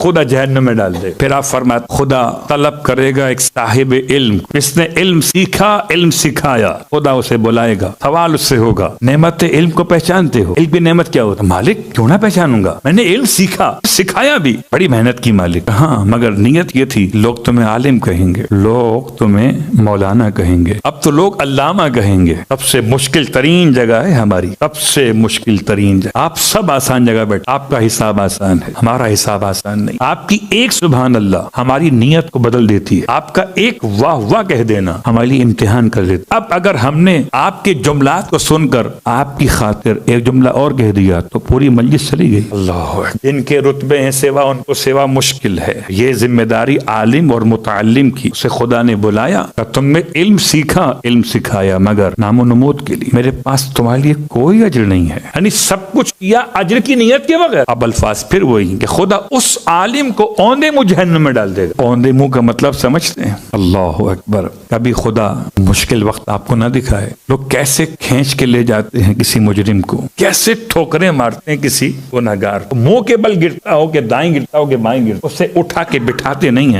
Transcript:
خدا جہنم میں ڈال دے. پھر آپ فرماتے خدا طلب کرے گا ایک صاحب علم، جس نے علم سیکھا، علم سکھایا، خدا اسے بلائے گا، سوال اس سے ہوگا نعمت علم کو پہچانتے ہو؟ علم کی نعمت کیا ہوتا؟ مالک کیوں نہ پہچانوں گا، میں نے علم سیکھا، سکھایا بھی، بڑی محنت کی مالک. ہاں مگر نیت یہ تھی لوگ تمہیں عالم کہیں گے، لوگ تمہیں مولانا کہیں گے، اب تو لوگ علامہ کہیں گے. سب سے مشکل ترین جگہ ہے ہماری، سب سے مشکل ترین جگہ. آپ سب آسان جگہ بیٹھے، آپ کا حساب آسان ہے، ہمارا حساب آسان نہیں. آپ کی ایک سبحان اللہ ہماری نیت کو بدل دیتی ہے، آپ کا ایک واہ واہ کہہ دینا ہماری امتحان کر دیتا. اب اگر ہم نے آپ کے جملات کو سن کر آپ کی خاطر ایک جملہ اور کہہ دیا تو پوری مجلس چلی گئی. اللہ جن کے رتبے ہیں سوا، ان کو سوا مشکل ہے. یہ ذمہ داری عالم اور متعلم کی. اسے خدا نے بلایا کہ تم نے علم سیکھا، علم سکھایا، مگر نام و نمود کے لیے میرے پاس تمہارے لیے کوئی اجر نہیں ہے. یعنی سب کچھ کیا اجر کی نیت کے بغیر. اب الفاظ پھر وہی کہ خدا اس عالم کو اوندے منہ جہنم میں ڈال دے گا. اوندے منہ کا مطلب سمجھتے ہیں؟ اللہ اکبر. کبھی خدا مشکل وقت آپ کو نہ دکھائے. لوگ کیسے کھینچ کے لے جاتے ہیں کسی مجرم کو، کیسے ٹھوکریں مارتے ہیں کسی گنہگار کو، منہ کے بل گرتا ہو کہ دائیں گرتا ہو کہ بائیں گرتا، اسے اٹھا کے بٹھاتے نہیں ہیں.